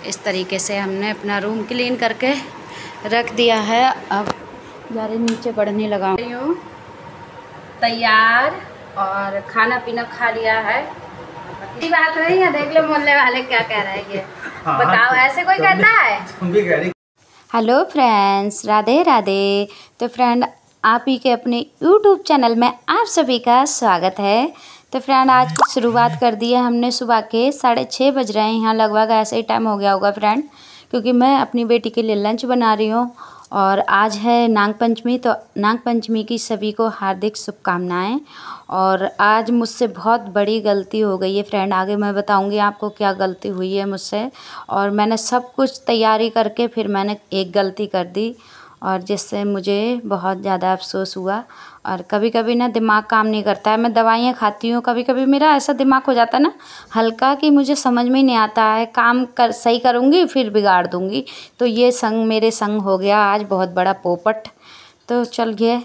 इस तरीके से हमने अपना रूम क्लीन करके रख दिया है। अब जा रही नीचे पढ़ने लगा हूँ तैयार और खाना पीना खा लिया है। बात नहीं है, देख लो मोहल्ले वाले क्या कह रहे हैं। हाँ, बताओ ऐसे कोई कहता है। Hello friends, Radhe Radhe. तो फ्रेंड आप ही के अपने यूट्यूब चैनल में आप सभी का स्वागत है। तो फ्रेंड आज की शुरुआत कर दी है हमने सुबह के 6:30 बज रहे हैं, यहाँ लगभग ऐसे ही टाइम हो गया होगा फ्रेंड, क्योंकि मैं अपनी बेटी के लिए लंच बना रही हूँ। और आज है नाग पंचमी, तो नाग पंचमी की सभी को हार्दिक शुभकामनाएं। और आज मुझसे बहुत बड़ी गलती हो गई है फ्रेंड, आगे मैं बताऊंगी आपको क्या गलती हुई है मुझसे। और मैंने सब कुछ तैयारी करके फिर मैंने एक गलती कर दी, और जिससे मुझे बहुत ज़्यादा अफसोस हुआ। और कभी कभी ना दिमाग काम नहीं करता है, मैं दवाइयाँ खाती हूँ, कभी कभी मेरा ऐसा दिमाग हो जाता है ना हल्का कि मुझे समझ में ही नहीं आता है, काम कर सही करूँगी फिर बिगाड़ दूँगी। तो ये संग मेरे संग हो गया आज, बहुत बड़ा पोपट। तो चल गया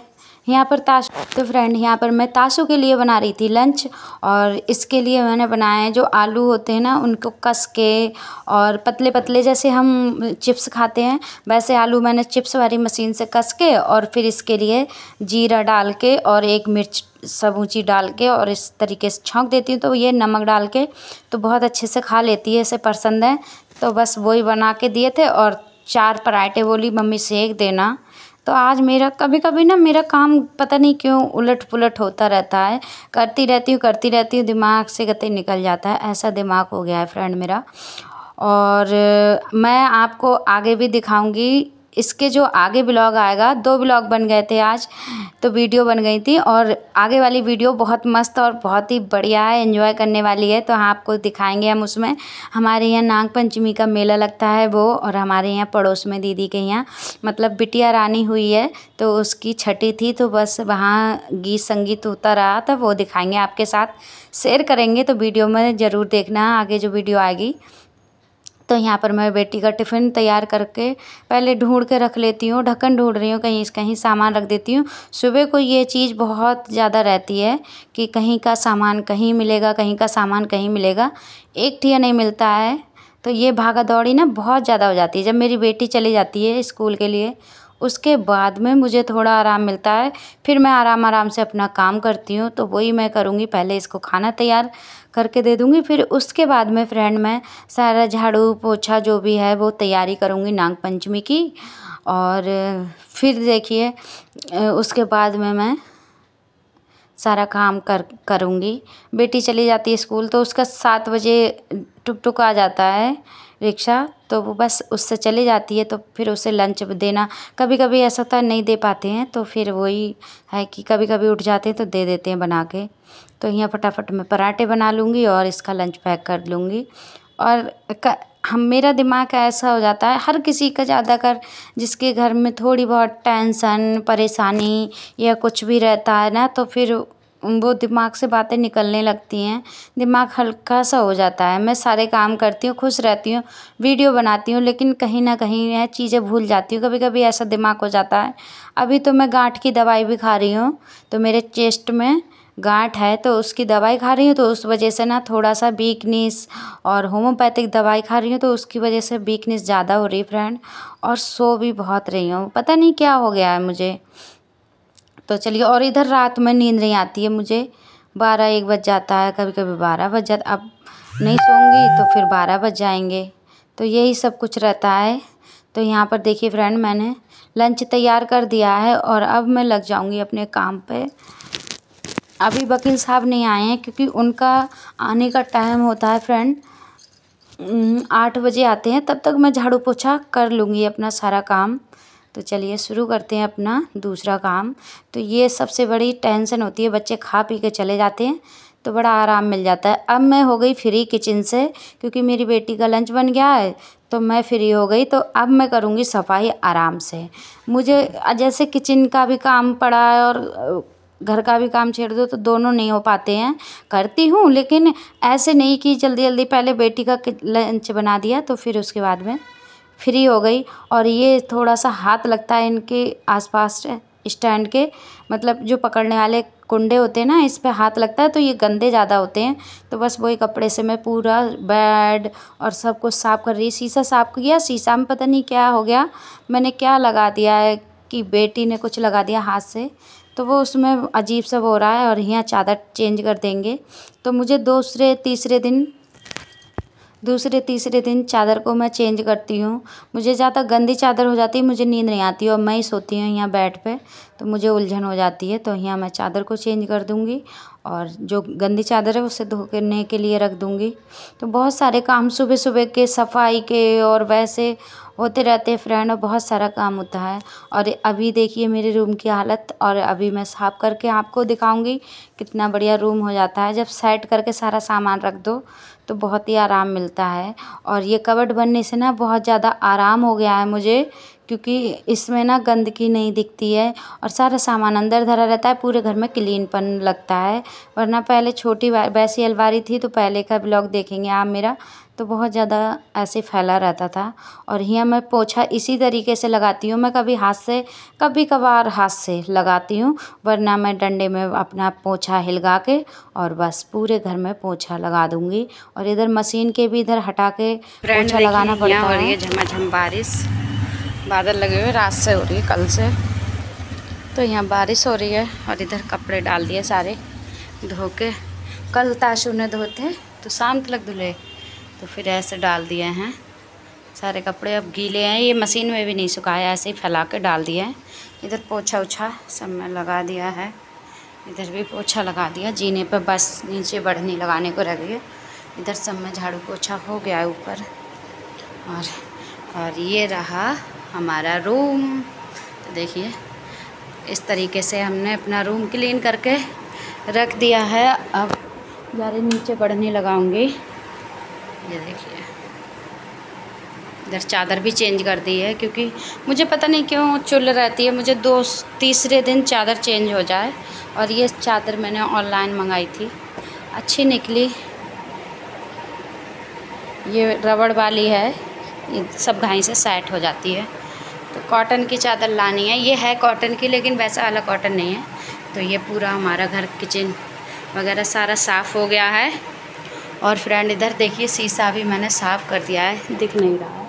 यहाँ पर ताश। तो फ्रेंड यहाँ पर मैं ताशू के लिए बना रही थी लंच, और इसके लिए मैंने बनाए हैं जो आलू होते हैं ना उनको कस के, और पतले पतले जैसे हम चिप्स खाते हैं वैसे आलू मैंने चिप्स वाली मशीन से कस के, और फिर इसके लिए जीरा डाल के और एक मिर्च सब ऊँची डाल के और इस तरीके से छौंक देती हूँ। तो ये नमक डाल के तो बहुत अच्छे से खा लेती है, इसे पसंद है। तो बस वही बना के दिए थे, और 4 पराठे बोली मम्मी सेक देना। तो आज मेरा कभी कभी ना मेरा काम पता नहीं क्यों उलट पुलट होता रहता है, करती रहती हूँ, दिमाग से गते निकल जाता है, ऐसा दिमाग हो गया है फ्रेंड मेरा। और मैं आपको आगे भी दिखाऊंगी, इसके जो आगे ब्लॉग आएगा, 2 ब्लॉग बन गए थे आज, तो वीडियो बन गई थी, और आगे वाली वीडियो बहुत मस्त और बहुत ही बढ़िया है, एंजॉय करने वाली है। तो हाँ आपको दिखाएंगे हम उसमें। हमारे यहाँ नाग पंचमी का मेला लगता है वो, और हमारे यहाँ पड़ोस में दीदी के यहाँ मतलब बिटिया रानी हुई है, तो उसकी छठी थी, तो बस वहाँ गीत संगीत होता रहा था, वो दिखाएंगे आपके साथ, शेयर करेंगे। तो वीडियो में ज़रूर देखना आगे जो वीडियो आएगी। तो यहाँ पर मैं बेटी का टिफ़िन तैयार करके पहले ढूंढ के रख लेती हूँ, ढक्कन ढूंढ रही हूँ, कहीं सामान रख देती हूँ। सुबह को ये चीज़ बहुत ज़्यादा रहती है कि कहीं का सामान कहीं मिलेगा, कहीं का सामान कहीं मिलेगा, एक ठिया नहीं मिलता है। तो ये भागा दौड़ी ना बहुत ज़्यादा हो जाती है। जब मेरी बेटी चली जाती है स्कूल के लिए, उसके बाद में मुझे थोड़ा आराम मिलता है, फिर मैं आराम से अपना काम करती हूँ। तो वही मैं करूँगी, पहले इसको खाना तैयार करके दे दूँगी, फिर उसके बाद में फ्रेंड मैं सारा झाड़ू पोछा जो भी है वो तैयारी करूँगी नाग पंचमी की। और फिर देखिए उसके बाद में मैं सारा काम करूँगी। बेटी चली जाती है स्कूल, तो उसका 7 बजे टुक आ जाता है रिक्शा, तो वो बस उससे चली जाती है। तो फिर उसे लंच देना, कभी कभी ऐसा होता है नहीं दे पाते हैं, तो फिर वही है कि कभी कभी उठ जाते हैं तो दे देते हैं बना के। तो यहाँ फटाफट मैं पराठे बना लूँगी और इसका लंच पैक कर लूँगी। और मेरा दिमाग ऐसा हो जाता है, हर किसी का ज़्यादातर जिसके घर में थोड़ी बहुत टेंशन परेशानी या कुछ भी रहता है ना, तो फिर वो दिमाग से बातें निकलने लगती हैं, दिमाग हल्का सा हो जाता है। मैं सारे काम करती हूँ, खुश रहती हूँ, वीडियो बनाती हूँ, लेकिन कहीं ना कहीं यह चीज़ें भूल जाती हूँ। कभी कभी ऐसा दिमाग हो जाता है। अभी तो मैं गांठ की दवाई भी खा रही हूँ, तो मेरे चेस्ट में गांठ है, तो उसकी दवाई खा रही हूँ, तो उस वजह से ना थोड़ा सा वीकनेस, और होम्योपैथिक दवाई खा रही हूँ, तो उसकी वजह से वीकनेस ज़्यादा हो रही है फ्रेंड। और सो भी बहुत रही हूँ, पता नहीं क्या हो गया है मुझे। तो चलिए, और इधर रात में नींद नहीं आती है मुझे, 12-1 बज जाता है, कभी कभी 12 बज जाता। अब नहीं सोऊंगी तो फिर 12 बज जाएंगे, तो यही सब कुछ रहता है। तो यहाँ पर देखिए फ्रेंड मैंने लंच तैयार कर दिया है, और अब मैं लग जाऊंगी अपने काम पे। अभी वकील साहब नहीं आए हैं, क्योंकि उनका आने का टाइम होता है फ्रेंड 8 बजे आते हैं, तब तक मैं झाड़ू पोछा कर लूँगी अपना सारा काम। तो चलिए शुरू करते हैं अपना दूसरा काम। तो ये सबसे बड़ी टेंशन होती है, बच्चे खा पी के चले जाते हैं तो बड़ा आराम मिल जाता है। अब मैं हो गई फ्री किचन से, क्योंकि मेरी बेटी का लंच बन गया है, तो मैं फ्री हो गई। तो अब मैं करूँगी सफाई आराम से। मुझे जैसे किचन का भी काम पड़ा है और घर का भी काम छेड़ दो तो दोनों नहीं हो पाते हैं, करती हूँ, लेकिन ऐसे नहीं कि जल्दी जल्दी पहले बेटी का लंच बना दिया तो फिर उसके बाद में फ्री हो गई। और ये थोड़ा सा हाथ लगता है इनके आसपास स्टैंड के मतलब जो पकड़ने वाले कुंडे होते हैं ना, इस पे हाथ लगता है तो ये गंदे ज़्यादा होते हैं। तो बस वही कपड़े से मैं पूरा बेड और सब कुछ साफ़ कर रही। शीशा साफ़ किया, शीशा में पता नहीं क्या हो गया, मैंने क्या लगा दिया है कि बेटी ने कुछ लगा दिया हाथ से, तो वो उसमें अजीब सा हो रहा है। और यहाँ चादर चेंज कर देंगे तो मुझे दूसरे तीसरे दिन चादर को मैं चेंज करती हूँ। मुझे ज़्यादा गंदी चादर हो जाती है, मुझे नींद नहीं आती और मैं ही सोती हूँ यहाँ बेड पे, तो मुझे उलझन हो जाती है। तो यहाँ मैं चादर को चेंज कर दूँगी और जो गंदी चादर है उसे धोने के लिए रख दूँगी। तो बहुत सारे काम सुबह सुबह के सफाई के और वैसे होते रहते हैं फ्रेंड, और बहुत सारा काम होता है। और अभी देखिए मेरे रूम की हालत, और अभी मैं साफ़ करके आपको दिखाऊंगी कितना बढ़िया रूम हो जाता है जब सेट करके सारा सामान रख दो, तो बहुत ही आराम मिलता है। और ये कबर्ड बनने से ना बहुत ज़्यादा आराम हो गया है मुझे, क्योंकि इसमें ना गंदगी नहीं दिखती है और सारा सामान अंदर धरा रहता है, पूरे घर में क्लीनपन लगता है। वरना पहले छोटी वैसी अलमारी थी, तो पहले का ब्लॉग देखेंगे आप मेरा, तो बहुत ज़्यादा ऐसे फैला रहता था। और यहाँ मैं पोछा इसी तरीके से लगाती हूँ, मैं कभी हाथ से कभी कभार हाथ से लगाती हूँ, वरना मैं डंडे में अपना पोछा हिलगा के और बस पूरे घर में पोछा लगा दूँगी। और इधर मशीन के भी इधर हटा के पोछा लगाना पड़ता है। हो रही है झमाझम बारिश, बादल लगे हुए रात से हो रही है, कल से तो यहाँ बारिश हो रही है। और इधर कपड़े डाल दिए सारे धो के, कल ताशु ने धोते तो शाम तक धुले, तो फिर ऐसे डाल दिए हैं सारे कपड़े। अब गीले हैं, ये मशीन में भी नहीं सुखाया, ऐसे ही फैला के डाल दिया है। इधर पोछा उछा सब में लगा दिया है, इधर भी पोछा लगा दिया, जीने पर बस नीचे बढ़नी लगाने को रह गई है। इधर सब में झाड़ू पोछा हो गया है ऊपर। और ये रहा हमारा रूम। तो देखिए इस तरीके से हमने अपना रूम क्लीन करके रख दिया है। अब जारे नीचे बढ़ने लगाऊंगी, ये देखिए। इधर चादर भी चेंज कर दी है, क्योंकि मुझे पता नहीं क्यों चुल रहती है, मुझे तीसरे दिन चादर चेंज हो जाए। और ये चादर मैंने ऑनलाइन मंगाई थी, अच्छी निकली, ये रबड़ वाली है, ये सब घाई से सेट हो जाती है। तो कॉटन की चादर लानी है, ये है कॉटन की लेकिन वैसा वाला कॉटन नहीं है। तो ये पूरा हमारा घर किचन वगैरह सारा साफ़ हो गया है। और फ्रेंड इधर देखिए शीशा भी मैंने साफ़ कर दिया है, दिख नहीं रहा है,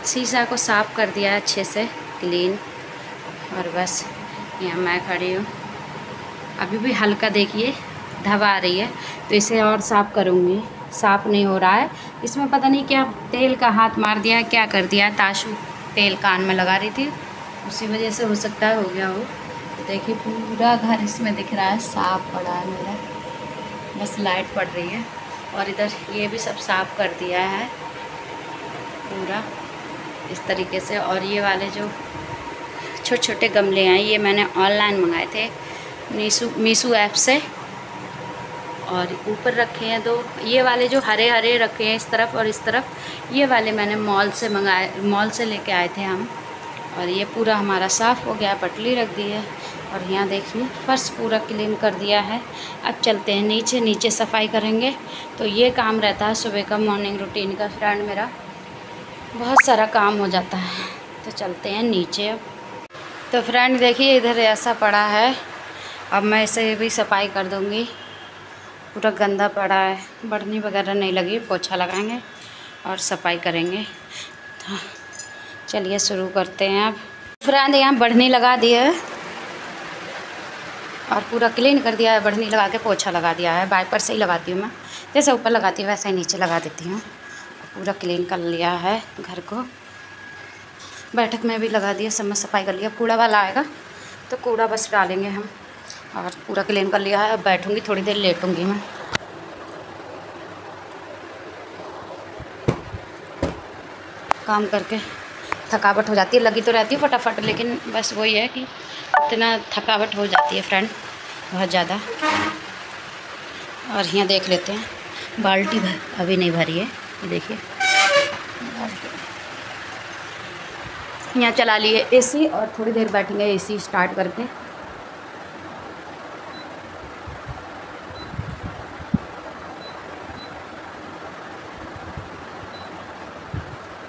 शीशा को साफ़ कर दिया है अच्छे से क्लीन। और बस यहाँ मैं खड़ी हूँ, अभी भी हल्का देखिए धवा आ रही है, तो इसे और साफ़ करूँगी। साफ़ नहीं हो रहा है, इसमें पता नहीं क्या तेल का हाथ मार दिया, क्या कर दिया। ताशु तेल कान में लगा रही थी, उसी वजह से हो सकता है हो गया हो। तो देखिए पूरा घर इसमें दिख रहा है, साफ़ पड़ा है मेरा, बस लाइट पड़ रही है। और इधर ये भी सब साफ़ कर दिया है पूरा इस तरीके से। और ये वाले जो छोटे छोटे गमले हैं, ये मैंने ऑनलाइन मंगाए थे मीशो ऐप से, और ऊपर रखे हैं दो। ये वाले जो हरे हरे रखे हैं इस तरफ और इस तरफ, ये वाले मैंने मॉल से लेके आए थे हम। और ये पूरा हमारा साफ़ हो गया, पटली रख दी है। और यहाँ देखिए फर्श पूरा क्लीन कर दिया है। अब चलते हैं नीचे सफाई करेंगे। तो ये काम रहता है सुबह का मॉर्निंग रूटीन का फ्रेंड, मेरा बहुत सारा काम हो जाता है। तो चलते हैं नीचे अब। तो फ्रेंड देखिए इधर ऐसा पड़ा है, अब मैं इसे भी सफाई कर दूँगी, पूरा गंदा पड़ा है, बढ़नी वगैरह नहीं लगी, पोछा लगाएंगे और सफाई करेंगे। तो चलिए शुरू करते हैं। अब फ्रेंड यहाँ बढ़नी लगा दी है और पूरा क्लीन कर दिया है, बढ़नी लगा के पोछा लगा दिया है। वाइपर से ही लगाती हूँ मैं, जैसे ऊपर लगाती हूँ वैसे ही नीचे लगा देती हूँ। पूरा क्लीन कर लिया है घर को, बैठक में भी लगा दिया, सब में सफाई कर लिया। कूड़ा वाला आएगा तो कूड़ा बस डालेंगे हम, और पूरा क्लीन कर लिया है। अब बैठूंगी थोड़ी देर, लेटूंगी मैं। काम करके थकावट हो जाती है, लगी तो रहती है फटाफट, लेकिन बस वही है कि इतना थकावट हो जाती है फ्रेंड बहुत ज़्यादा। और यहाँ देख लेते हैं, बाल्टी अभी नहीं भरी है, ये देखिए। यहाँ चला लिए एसी और थोड़ी देर बैठेंगे एसी स्टार्ट करके।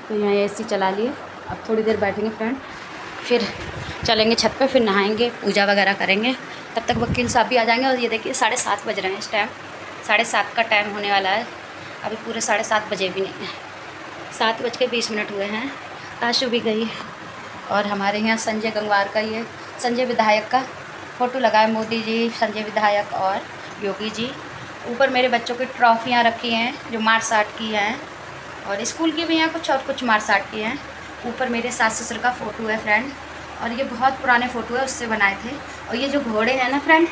तो यहाँ एसी चला लिए, अब थोड़ी देर बैठेंगे फ्रेंड, फिर चलेंगे छत पे, फिर नहाएंगे, पूजा वगैरह करेंगे। तब तक वकील साहब भी आ जाएंगे। और ये देखिए 7:30 बज रहे हैं इस टाइम, 7:30 का टाइम होने वाला है। अभी पूरे 7:30 बजे भी नहीं है, 7:20 हुए हैं। आशु भी गई। और हमारे यहाँ संजय गंगवार का, ये संजय विधायक का फ़ोटो लगा है, मोदी जी, संजय विधायक और योगी जी। ऊपर मेरे बच्चों की ट्रॉफियाँ रखी हैं जो मार्च आर्ट की हैं, और स्कूल की भी हैं कुछ, और कुछ मार्च आर्ट की हैं। ऊपर मेरे सास ससुर का फ़ोटो है फ्रेंड, और ये बहुत पुराने फ़ोटो है, उससे बनाए थे। और ये जो घोड़े हैं ना फ्रेंड,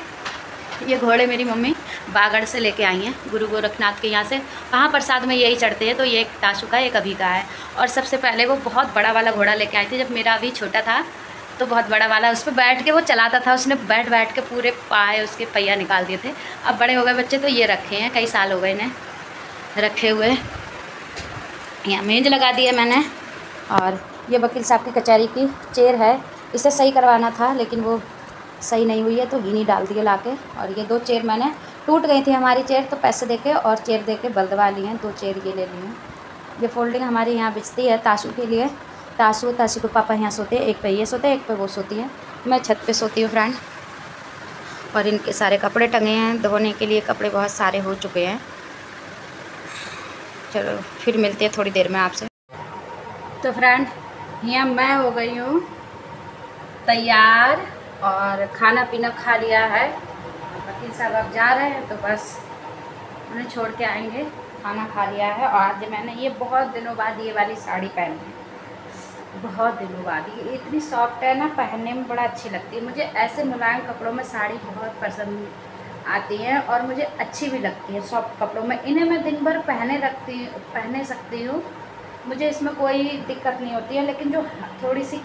ये घोड़े मेरी मम्मी बागड़ से लेके आई हैं, गुरु गोरखनाथ के यहाँ से। वहाँ प्रसाद में यही चढ़ते हैं। तो ये एक ताशु का, एक अभी का है। और सबसे पहले वो बहुत बड़ा वाला घोड़ा लेके आई थी जब मेरा अभी छोटा था, तो बहुत बड़ा वाला, उस पर बैठ के वो चलाता था। उसने बैठ के पूरे पाए उसके पहिया निकाल दिए थे। अब बड़े हो गए बच्चे तो ये रखे हैं, कई साल हो गए इन्हें रखे हुए। यहाँ मेज लगा दी है मैंने। और ये वकील साहब की कचहरी की चेयर है, इसे सही करवाना था लेकिन वो सही नहीं हुई है, तो ही नहीं डाल दिए लाके। और ये 2 चेयर मैंने, टूट गई थी हमारी चेयर, तो पैसे देके और चेयर देके बदलवा ली हैं। 2 चेयर ये ले ली हैं। ये फोल्डिंग हमारे यहाँ बिछती है ताशु के लिए। ताशु के पापा यहाँ सोते हैं, एक पे ये सोते हैं, एक पे वो सोती है। मैं छत पे सोती हूँ फ्रेंड। और इनके सारे कपड़े टंगे हैं धोने के लिए, कपड़े बहुत सारे हो चुके हैं। चलो फिर मिलते हैं थोड़ी देर में आपसे। तो फ्रेंड यहाँ मैं हो गई हूँ तैयार, और खाना पीना खा लिया है। वकील साहब अब जा रहे हैं, तो बस उन्हें छोड़ के आएंगे। खाना खा लिया है। और आज मैंने ये बहुत दिनों बाद ये वाली साड़ी पहनी है, बहुत दिनों बाद। ये इतनी सॉफ्ट है ना, पहनने में बड़ा अच्छी लगती है। मुझे ऐसे मुलायम कपड़ों में साड़ी बहुत पसंद आती है, और मुझे अच्छी भी लगती है सॉफ्ट कपड़ों में। इन्हें मैं दिन भर पहने सकती हूँ, मुझे इसमें कोई दिक्कत नहीं होती है। लेकिन जो थोड़ी सी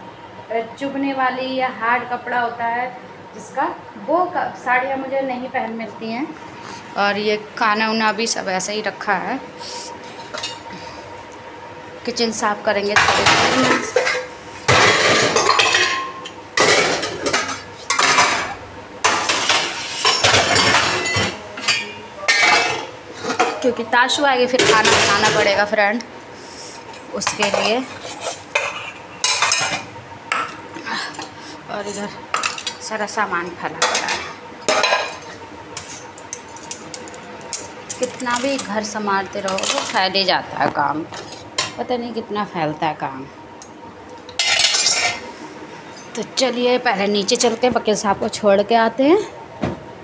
चुभने वाली या हार्ड कपड़ा होता है जिसका, वो साड़ियाँ मुझे नहीं पहन मिलती हैं। और ये खाना उना भी सब ऐसे ही रखा है। किचन साफ करेंगे थोड़ी, क्योंकि ताशु आएगी फिर खाना बनाना पड़ेगा फ्रेंड, उसके लिए। और इधर सारा सामान फैला पड़ा है। कितना भी घर संभालते रहो तो फैल ही जाता है काम, पता नहीं कितना फैलता है काम। तो चलिए पहले नीचे चलते हैं, वकील साहब को छोड़ के आते हैं,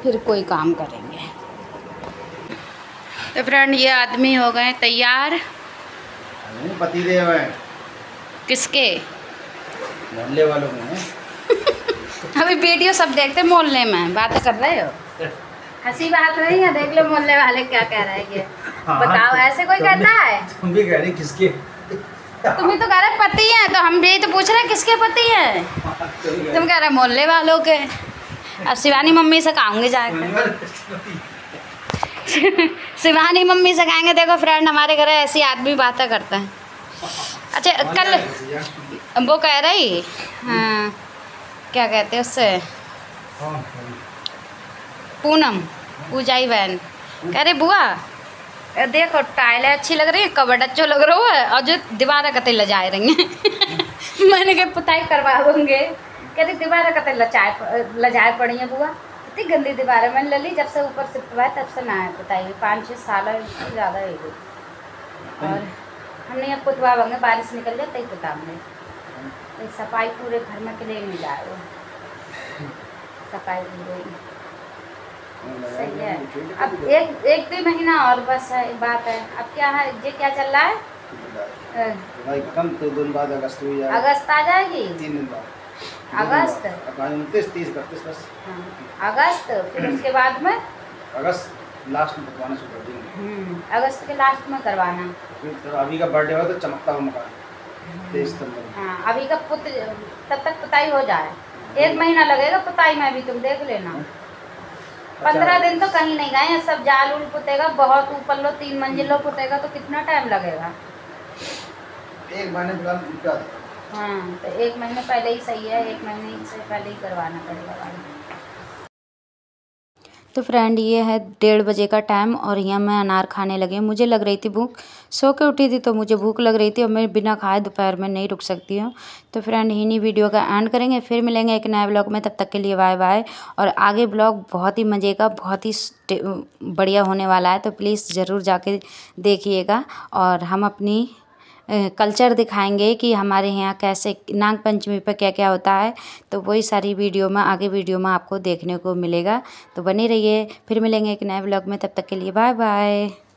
फिर कोई काम करेंगे। तो फ्रेंड ये आदमी हो गए तैयार। पतिदेव हैं। किसके? मोहल्ले वालों में। अभी वीडियो सब देखते मोहल्ले में बातें कर रहे हो, हंसी बात नहीं है। देख लो मोहल्ले वाले क्या कह रहे हैं। हाँ, बताओ ऐसे कोई कहता है? तुम भी कह रही किसके? तुम ही तो कह रहे पति हैं, तो हम भी तो पूछ रहे हैं किसके पति हैं। तुम कह रहे मोहल्ले वालों के। अब शिवानी मम्मी से कहूँगी जाकर। शिवानी मम्मी से कहेंगे देखो फ्रेंड हमारे घर ऐसी आदमी बातें करते हैं। अच्छा कल वो कह रही, हाँ क्या कहते हैं उससे, पूनम पूजाई बहन कह रही बुआ देखो टाइलें अच्छी लग रही है, कबर्ड अच्छा लग रहा है, और जो दीवारें कते लजाए रही हैं। मैंने कहा पुताई करवाओगे? कहती दीवारें कते लजाए पड़ी हैं बुआ, इतनी गंदी दीवारें। मैंने ले ली, जब से ऊपर शिफ्ट हुआ है तब से ना है पुताई, 5-6 साल इससे ज़्यादा है। और हमने अब पुतवाओगे, बारिश निकल जाए तभी पुताओगे। सफाई पूरे घर में के लिए नहीं जा रहे, सफाई पूरी सही है। अब एक 2 महीना और बस है बात है। अब क्या है, ये क्या चल रहा है? खत्म 2 दिन बाद अगस्त हुई है। अगस्त आ जाएगी, 3 दिन बाद अगस्त 29, 30, 31 बस। अगस्त, फिर उसके बाद में अगस्त लास्ट में करवाना शुरू कर देंगे। अगस्त के लास्ट में करवाना। फिर अभी का बर्थडे हो तो चमकता हुआ मकान 23 सितंबर। हाँ अभी का तब तक पुताई हो जाए, 1 महीना लगेगा पुताई में भी, तुम देख लेना। 15 दिन तो कहीं नहीं गए, सब जाल उल पुतेगा, बहुत ऊपर लो 3 मंजिलों पुतेगा तो कितना टाइम लगेगा? 1 महीने। हाँ तो 1 महीने पहले ही सही है, 1 महीने से पहले ही करवाना पड़ेगा। तो फ्रेंड ये है 1:30 बजे का टाइम और यहाँ मैं अनार खाने लगी। मुझे लग रही थी भूख, सो के उठी थी तो मुझे भूख लग रही थी और मैं बिना खाए दोपहर में नहीं रुक सकती हूँ। तो फ्रेंड इन्हीं वीडियो का एंड करेंगे, फिर मिलेंगे एक नए ब्लॉग में। तब तक के लिए बाय बाय। और आगे ब्लॉग बहुत ही मज़े का, बहुत ही बढ़िया होने वाला है, तो प्लीज़ ज़रूर जाके देखिएगा। और हम अपनी कल्चर दिखाएंगे कि हमारे यहाँ कैसे नाग पंचमी पर क्या क्या होता है, तो वही सारी वीडियो में आगे वीडियो में आपको देखने को मिलेगा। तो बने रहिए, फिर मिलेंगे एक नए ब्लॉग में। तब तक के लिए बाय बाय।